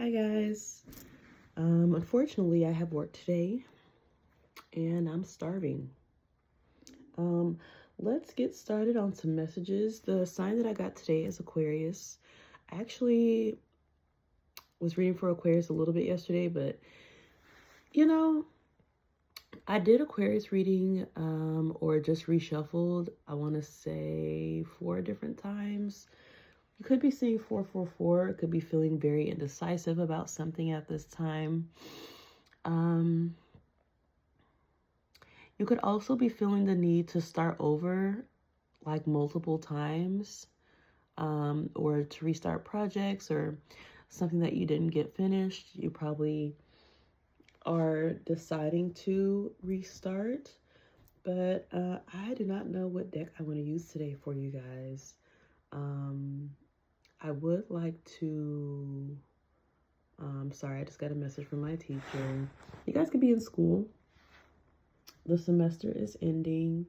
Hi guys. Unfortunately I have work today and I'm starving. Um, let's get started on some messages. The sign that I got today is Aquarius. I actually was reading for Aquarius a little bit yesterday, but you know, I did Aquarius reading or just reshuffled, I want to say 4 different times. You could be seeing 444, could be feeling very indecisive about something at this time. You could also be feeling the need to start over like multiple times, or to restart projects or something that you didn't get finished. You probably are deciding to restart, but I do not know what deck I want to use today for you guys. I would like to, sorry, I just got a message from my teacher. You guys could be in school. The semester is ending,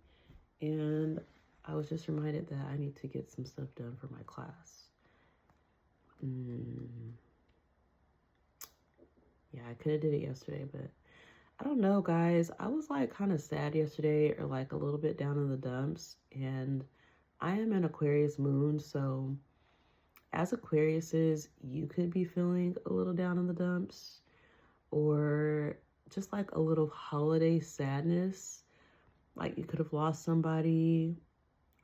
and I was just reminded that I need to get some stuff done for my class. Yeah, I could have did it yesterday, but I don't know, guys. I was like kind of sad yesterday, or like a little bit down in the dumps, and I am an Aquarius moon, so as Aquariuses, you could be feeling a little down in the dumps, or just like a little holiday sadness. Like you could have lost somebody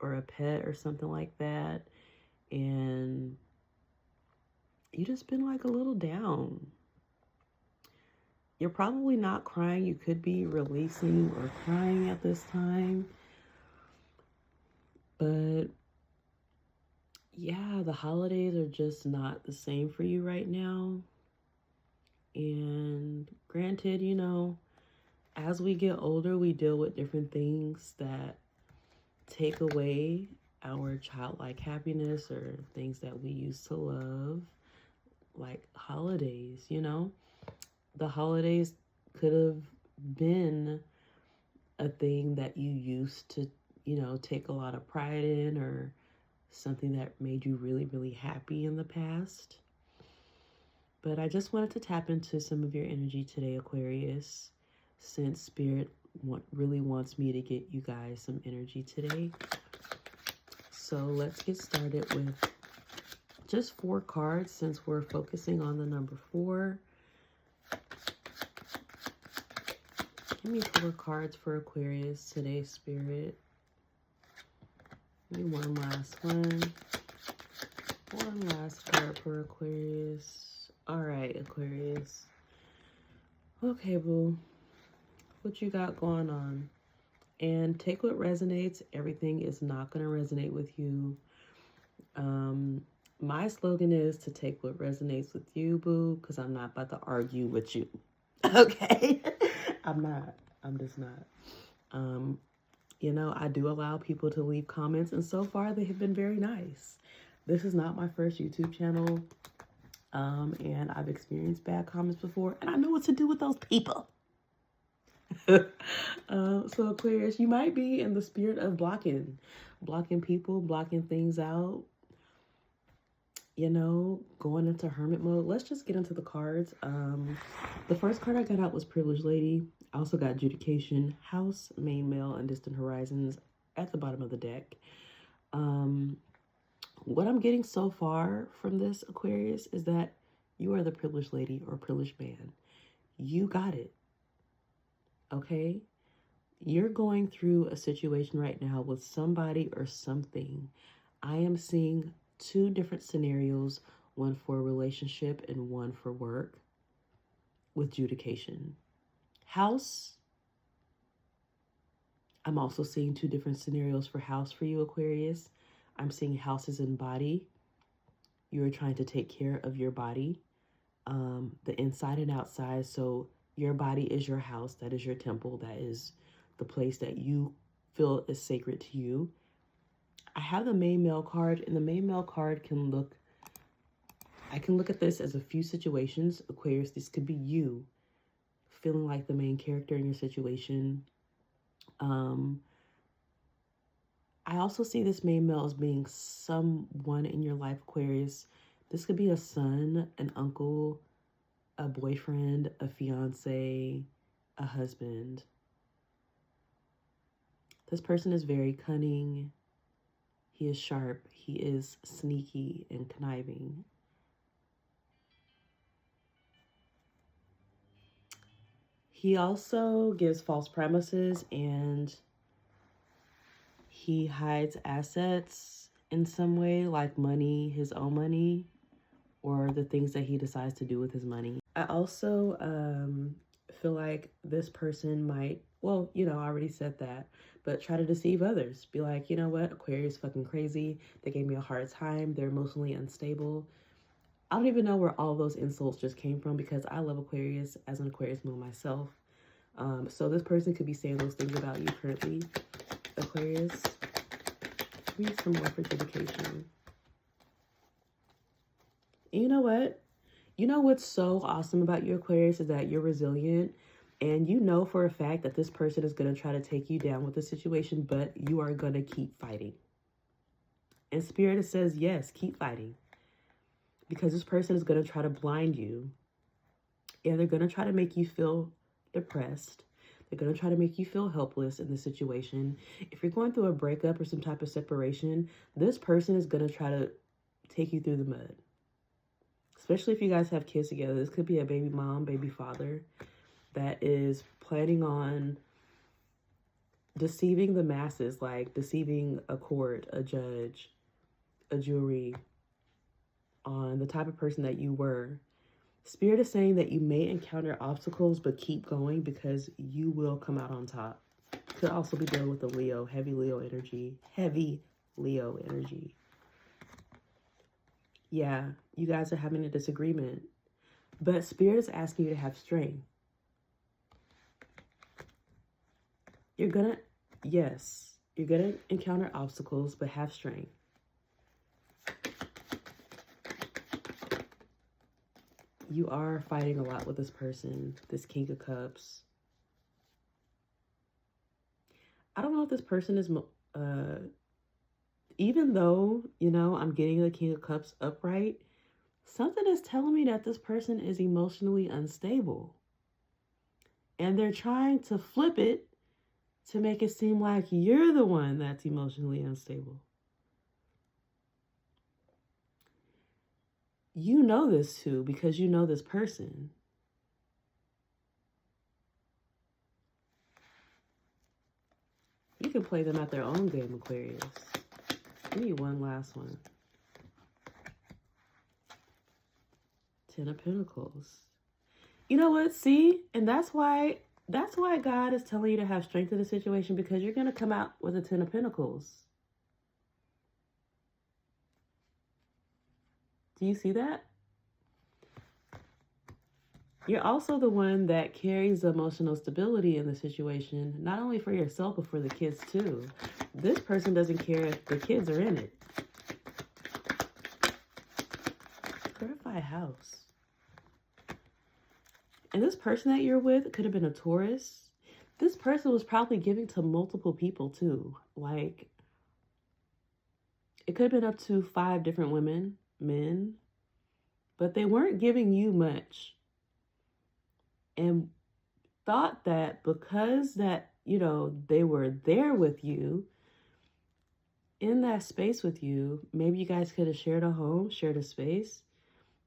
or a pet or something like that, and you just been like a little down. You're probably not crying. You could be releasing or crying at this time. But yeah, the holidays are just not the same for you right now. And granted, as we get older, we deal with different things that take away our childlike happiness or things that we used to love, like holidays. The holidays could have been a thing that you used to, take a lot of pride in, or something that made you really, really happy in the past. But I just wanted to tap into some of your energy today, Aquarius, since Spirit really wants me to get you guys some energy today. So let's get started with just 4 cards since we're focusing on the number 4. Give me 4 cards for Aquarius today, Spirit. Give me one last one. One last card for Aquarius. All right, Aquarius. Okay, boo. What you got going on? And take what resonates. Everything is not going to resonate with you. My slogan is to take what resonates with you, boo, because I'm not about to argue with you. Okay? I'm not. I'm just not. I do allow people to leave comments, and so far they have been very nice. This is not my first YouTube channel, and I've experienced bad comments before, and I know what to do with those people. So Aquarius, you might be in the spirit of blocking people, blocking things out, going into hermit mode. Let's just get into the cards. The first card I got out was Privileged Lady. I also got Adjudication, House, Main Male, and Distant Horizons at the bottom of the deck. What I'm getting so far from this, Aquarius, is that you are the privileged lady or privileged man. You got it. Okay? You're going through a situation right now with somebody or something. I am seeing 2 different scenarios, one for a relationship and one for work with Adjudication. House, I'm also seeing 2 different scenarios for house for you, Aquarius. I'm seeing houses in body. You are trying to take care of your body, the inside and outside. So your body is your house. That is your temple. That is the place that you feel is sacred to you. I have the main male card, and the main male card I can look at this as a few situations. Aquarius, this could be you feeling like the main character in your situation. I also see this main male as being someone in your life, Aquarius. This could be a son, an uncle, a boyfriend, a fiance, a husband. This person is very cunning. He is sharp. He is sneaky and conniving. He also gives false promises and he hides assets in some way, like money, his own money, or the things that he decides to do with his money. I also feel like this person might, well, I already said that, but try to deceive others. Be like, you know what, Aquarius fucking crazy. They gave me a hard time. They're emotionally unstable. I don't even know where all those insults just came from because I love Aquarius as an Aquarius moon myself. So this person could be saying those things about you currently, Aquarius. We need some more fortification. And you know what? You know what's so awesome about you, Aquarius, is that you're resilient and you know for a fact that this person is going to try to take you down with the situation, but you are going to keep fighting. And Spirit says, yes, keep fighting. Because this person is going to try to blind you and they're going to try to make you feel depressed. They're going to try to make you feel helpless in the situation. If you're going through a breakup or some type of separation, this person is going to try to take you through the mud. Especially if you guys have kids together. This could be a baby mom, baby father that is planning on deceiving the masses, like deceiving a court, a judge, a jury on the type of person that you were. Spirit is saying that you may encounter obstacles, but keep going because you will come out on top. Could also be dealing with a Leo, heavy Leo energy. Heavy Leo energy. Yeah, you guys are having a disagreement. But Spirit is asking you to have strength. You're going to encounter obstacles, but have strength. You are fighting a lot with this person, this King of Cups. I don't know if this person is, even though, I'm getting the King of Cups upright, something is telling me that this person is emotionally unstable. And they're trying to flip it to make it seem like you're the one that's emotionally unstable. You know this too because you know this person. You can play them at their own game, Aquarius. I need one last one. 10 of Pentacles. You know what? See? And that's why God is telling you to have strength in the situation because you're going to come out with a 10 of Pentacles. Do you see that? You're also the one that carries the emotional stability in the situation, not only for yourself, but for the kids too. This person doesn't care if the kids are in it. Clarify house. And this person that you're with could have been a Taurus. This person was probably giving to multiple people too. Like, it could have been up to 5 different women, men, but they weren't giving you much. And thought that because that, they were there with you, in that space with you, maybe you guys could have shared a home, shared a space,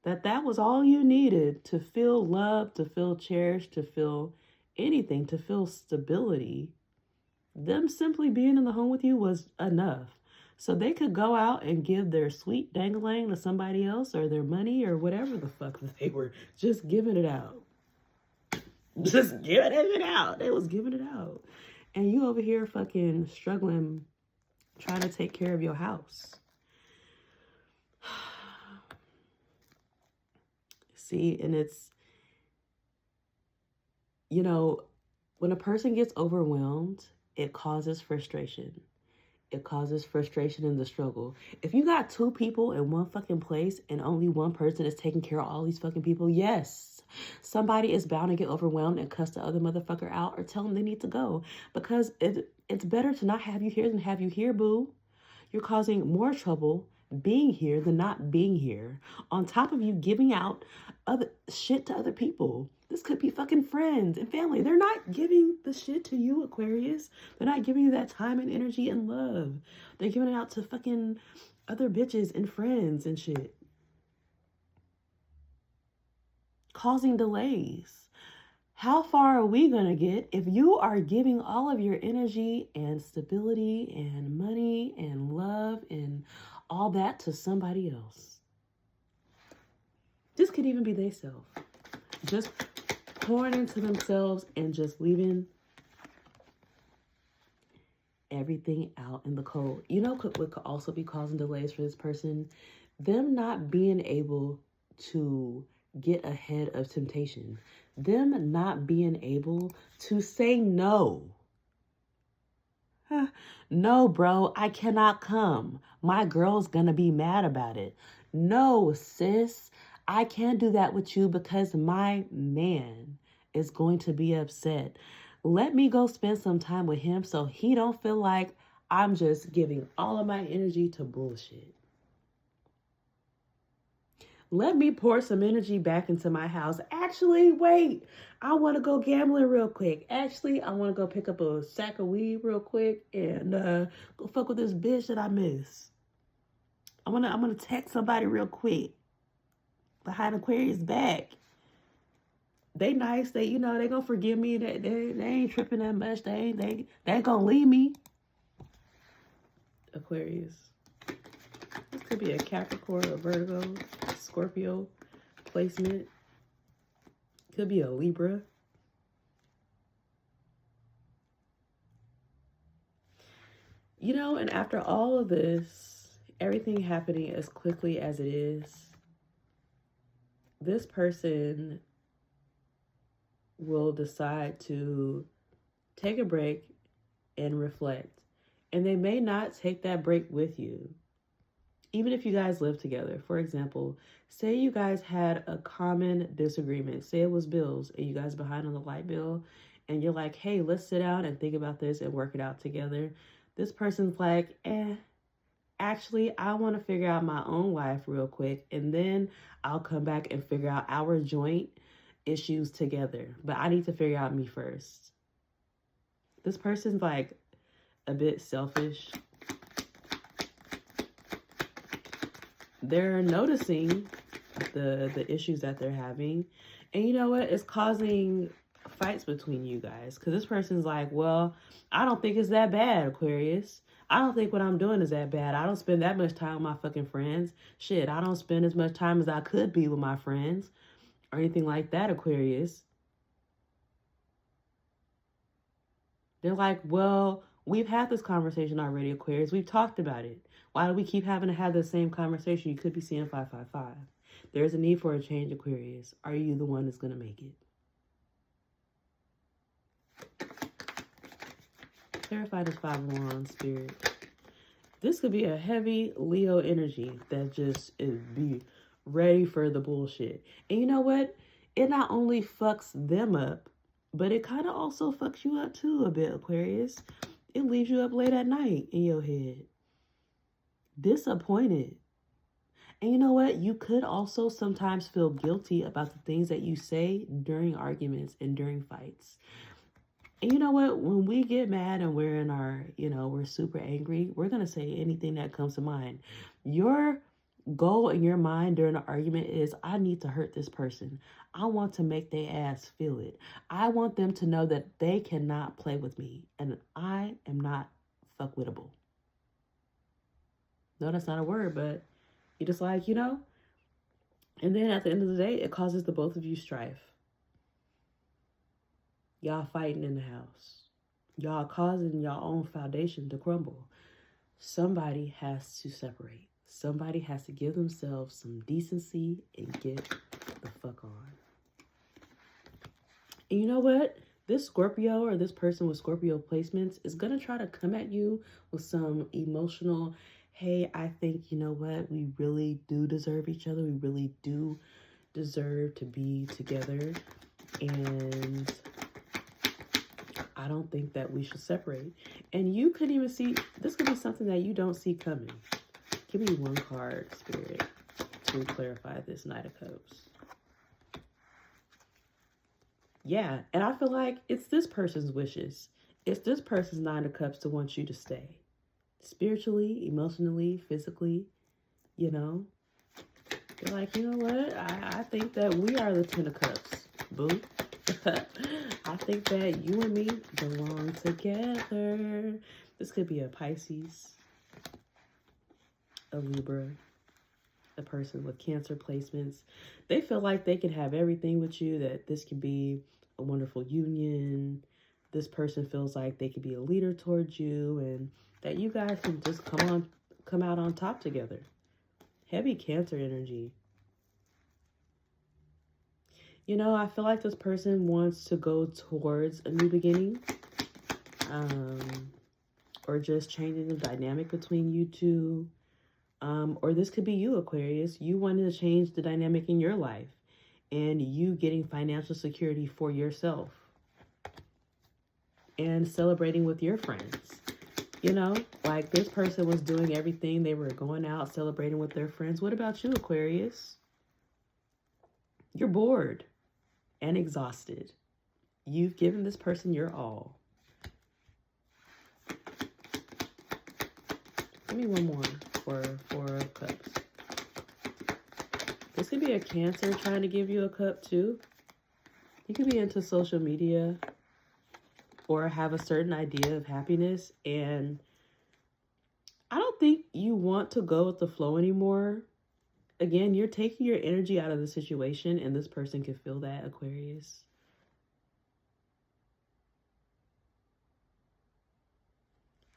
that was all you needed to feel loved, to feel cherished, to feel anything, to feel stability. Them simply being in the home with you was enough. So they could go out and give their sweet dangling to somebody else or their money or whatever the fuck they were just giving it out. Just giving it out. They was giving it out. And you over here fucking struggling, trying to take care of your house. See, and it's, when a person gets overwhelmed, it causes frustration. It causes frustration in the struggle. If you got 2 people in one fucking place and only one person is taking care of all these fucking people, yes, somebody is bound to get overwhelmed and cuss the other motherfucker out or tell them they need to go. Because it's better to not have you here than have you here, boo. You're causing more trouble being here than not being here. On top of you giving out other shit to other people. This could be fucking friends and family. They're not giving the shit to you, Aquarius. They're not giving you that time and energy and love. They're giving it out to fucking other bitches and friends and shit. Causing delays. How far are we going to get if you are giving all of your energy and stability and money and love and all that to somebody else? This could even be they self. Just pouring into themselves and just leaving everything out in the cold. You know what could also be causing delays for this person? Them not being able to get ahead of temptation. Them not being able to say no. No, bro, I cannot come. My girl's gonna be mad about it. No, sis, I can't do that with you because my man is going to be upset. Let me go spend some time with him so he don't feel like I'm just giving all of my energy to bullshit. Let me pour some energy back into my house. Actually, wait, I want to go gambling real quick. Actually, I want to go pick up a sack of weed real quick and go fuck with this bitch that I miss. I'm gonna text somebody real quick. Behind Aquarius back. They nice. They they gonna forgive me. They ain't tripping that much. They ain't gonna leave me. Aquarius. This could be a Capricorn, a Virgo, Scorpio placement. Could be a Libra. And after all of this, everything happening as quickly as it is, this person will decide to take a break and reflect. And they may not take that break with you. Even if you guys live together. For example, say you guys had a common disagreement. Say it was bills and you guys behind on the light bill. And you're like, hey, let's sit down and think about this and work it out together. This person's like, actually, I want to figure out my own life real quick. And then I'll come back and figure out our joint issues together. But I need to figure out me first. This person's like a bit selfish. They're noticing the issues that they're having. And you know what? It's causing fights between you guys. Because this person's like, well, I don't think it's that bad, Aquarius. I don't think what I'm doing is that bad. I don't spend that much time with my fucking friends. Shit, I don't spend as much time as I could be with my friends. Or anything like that, Aquarius. They're like, well, we've had this conversation already, Aquarius. We've talked about it. Why do we keep having to have the same conversation? You could be seeing 555. There's a need for a change, Aquarius. Are you the one that's going to make it? Clarified as 5 of Wands, Spirit. This could be a heavy Leo energy that just is be ready for the bullshit. And you know what? It not only fucks them up, but it kind of also fucks you up too a bit, Aquarius. It leaves you up late at night in your head. Disappointed. And you know what? You could also sometimes feel guilty about the things that you say during arguments and during fights. And you know what? When we get mad and we're in our, we're super angry, we're going to say anything that comes to mind. Your goal in your mind during an argument is, I need to hurt this person. I want to make their ass feel it. I want them to know that they cannot play with me and I am not fuckwittable. No, that's not a word, but you're just like, and then at the end of the day, it causes the both of you strife. Y'all fighting in the house. Y'all causing your own foundation to crumble. Somebody has to separate. Somebody has to give themselves some decency and get the fuck on. And you know what? This Scorpio or this person with Scorpio placements is going to try to come at you with some emotional, hey, I think, you know what? We really do deserve each other. We really do deserve to be together. And I don't think that we should separate. And you could even see, this could be something that you don't see coming. Give me one card, Spirit, to clarify this Knight of Cups. Yeah, and I feel like it's this person's wishes. It's this person's Nine of Cups to want you to stay. Spiritually, emotionally, physically, you know. They're like, you know what? I think that we are the Ten of Cups, boo. I think that you and me belong together. This could be a Pisces, a Libra, a person with Cancer placements. They feel like they can have everything with you, that this can be a wonderful union. This person feels like they could be a leader towards you, and that you guys can just come out on top together. Heavy Cancer energy. You know, I feel like this person wants to go towards a new beginning, or just changing the dynamic between you two. Or this could be you, Aquarius. You wanted to change the dynamic in your life and you getting financial security for yourself and celebrating with your friends. You know, like this person was doing everything. They were going out, celebrating with their friends. What about you, Aquarius? You're bored and exhausted. You've given this person your all. Give me one more for Four of Cups. This could be a Cancer trying to give you a cup too. You could be into social media or have a certain idea of happiness, and I don't think you want to go with the flow anymore. Again, you're taking your energy out of the situation, and this person can feel that, Aquarius.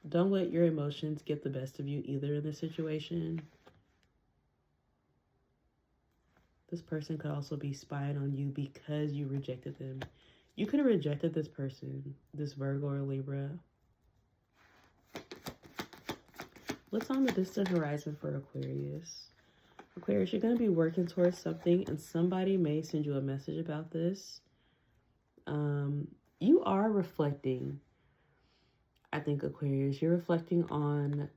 Don't let your emotions get the best of you either in this situation. This person could also be spying on you because you rejected them. You could have rejected this person, this Virgo or Libra. What's on the distant horizon for Aquarius? Aquarius, you're going to be working towards something, and somebody may send you a message about this. You are reflecting. I think, Aquarius, you're reflecting on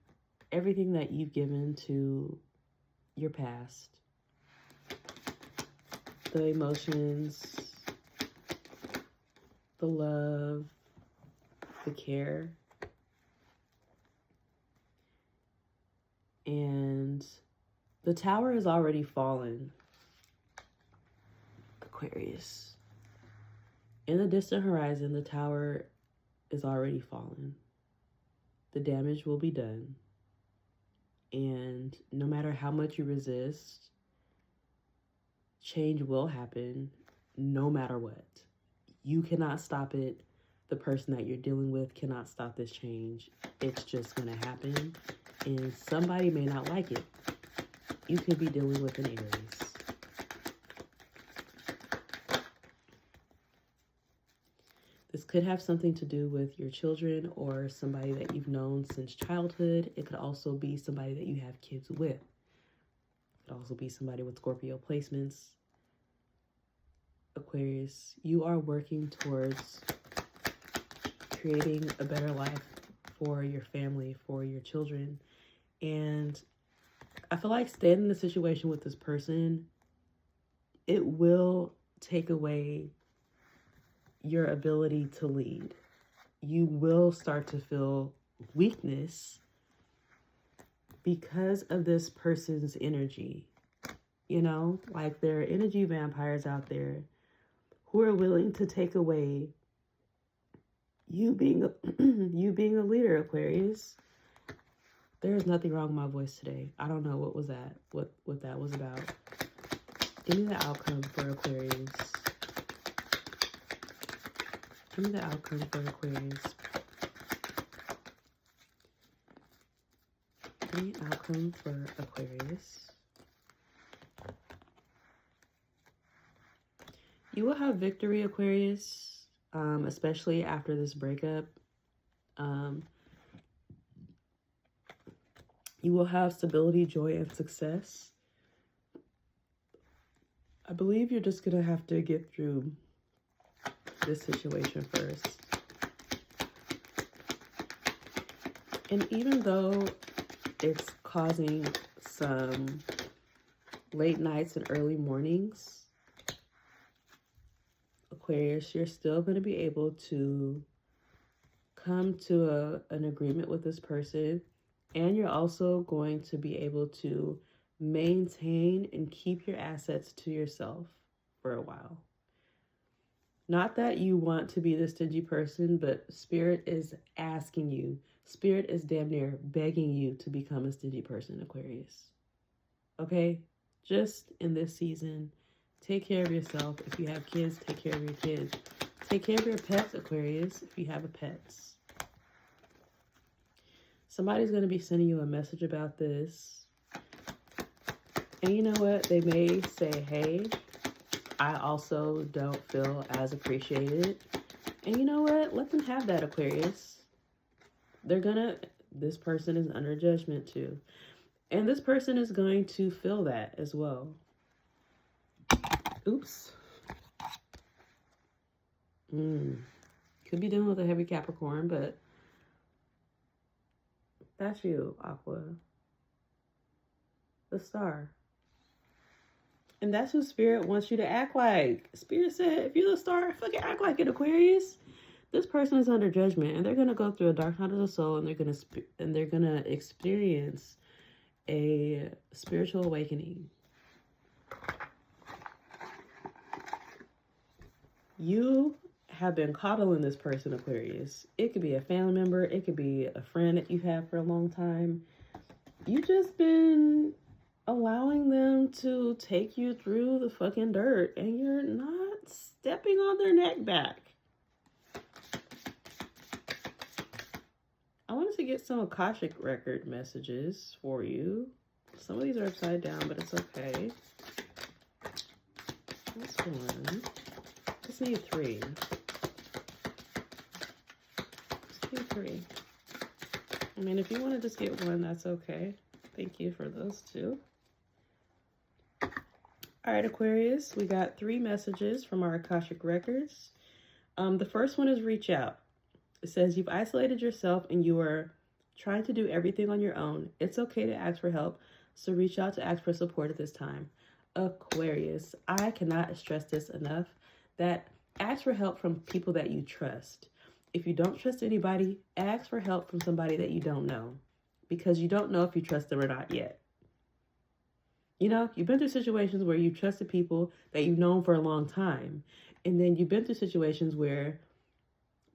everything that you've given to your past. The emotions, the love, the care. And the tower has already fallen, Aquarius. In the distant horizon, the tower is already fallen. The damage will be done. And no matter how much you resist, change will happen no matter what. You cannot stop it. The person that you're dealing with cannot stop this change. It's just going to happen. And somebody may not like it. You could be dealing with an Aries. This could have something to do with your children or somebody that you've known since childhood. It could also be somebody that you have kids with. It could also be somebody with Scorpio placements. Aquarius, you are working towards creating a better life for your family, for your children. And I feel like staying in the situation with this person, it will take away your ability to lead. You will start to feel weakness because of this person's energy. You know, like there are energy vampires out there who are willing to take away you being a leader, Aquarius. There's nothing wrong with my voice today. I don't know what was that, what that was about. Give me the outcome for Aquarius. Give me the outcome for Aquarius. Give me outcome for Aquarius. You will have victory, Aquarius, especially after this breakup. You will have stability, joy, and success. I believe you're just going to have to get through this situation first. And even though it's causing some late nights and early mornings, Aquarius, you're still going to be able to come to an agreement with this person, and you're also going to be able to maintain and keep your assets to yourself for a while. Not that you want to be the stingy person, but Spirit is asking you, Spirit is damn near begging you to become a stingy person, Aquarius. Okay? Just in this season, take care of yourself. If you have kids, take care of your kids. Take care of your pets, Aquarius, if you have pets. Somebody's going to be sending you a message about this. And you know what? They may say, hey, I also don't feel as appreciated. And you know what? Let them have that, Aquarius. This person is under judgment too. And this person is going to feel that as well. Oops. Could be dealing with a heavy Capricorn, but that's you, Aqua. The star. And that's who Spirit wants you to act like. Spirit said, if you're the star, fucking act like it, Aquarius. This person is under judgment, and they're gonna go through a dark night of the soul, and they're gonna experience a spiritual awakening. You have been coddling this person, Aquarius. It could be a family member, it could be a friend that you've had for a long time. You've just been allowing them to take you through the fucking dirt, and you're not stepping on their neck back. I wanted to get some Akashic record messages for you. Some of these are upside down, but it's okay. This one. Just need 3. Just need 3. I mean, if you want to just get 1, that's okay. Thank you for those 2. All right, Aquarius, we got 3 messages from our Akashic records. The first one is reach out. It says you've isolated yourself and you are trying to do everything on your own. It's okay to ask for help, so reach out to ask for support at this time. Aquarius, I cannot stress this enough, that ask for help from people that you trust. If you don't trust anybody, ask for help from somebody that you don't know, because you don't know if you trust them or not yet. You know, you've been through situations where you trusted people that you've known for a long time, and then you've been through situations where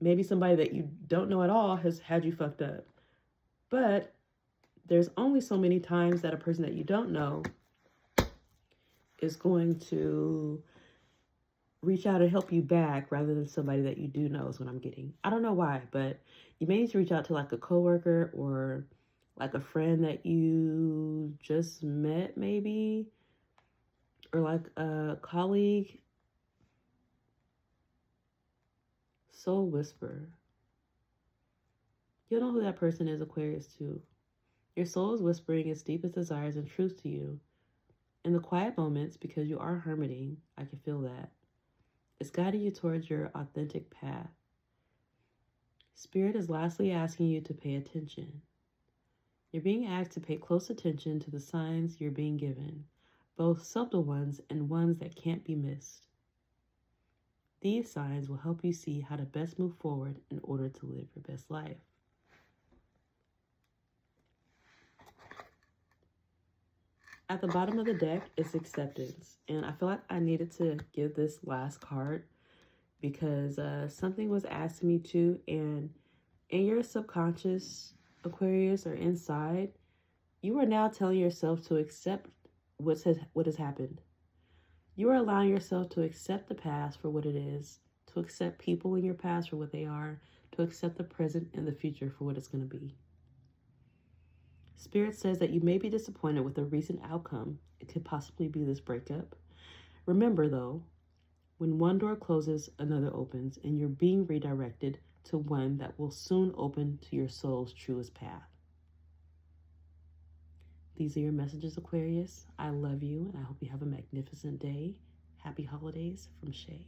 maybe somebody that you don't know at all has had you fucked up. But there's only so many times that a person that you don't know is going to reach out and help you back rather than somebody that you do know is what I'm getting. I don't know why, but you may need to reach out to like a coworker or like a friend that you just met maybe, or like a colleague. Soul whisper. You'll know who that person is, Aquarius, too. Your soul is whispering its deepest desires and truth to you. In the quiet moments, because you are hermiting, I can feel that. It's guiding you towards your authentic path. Spirit is lastly asking you to pay attention. You're being asked to pay close attention to the signs you're being given, both subtle ones and ones that can't be missed. These signs will help you see how to best move forward in order to live your best life. At the bottom of the deck is acceptance. And I feel like I needed to give this last card because something was asked me to. And in your subconscious, Aquarius, or inside, you are now telling yourself to accept what has happened. You are allowing yourself to accept the past for what it is, to accept people in your past for what they are, to accept the present and the future for what it's going to be. Spirit says that you may be disappointed with a recent outcome. It could possibly be this breakup. Remember, though, when one door closes, another opens, and you're being redirected to one that will soon open to your soul's truest path. These are your messages, Aquarius. I love you, and I hope you have a magnificent day. Happy holidays from Shay.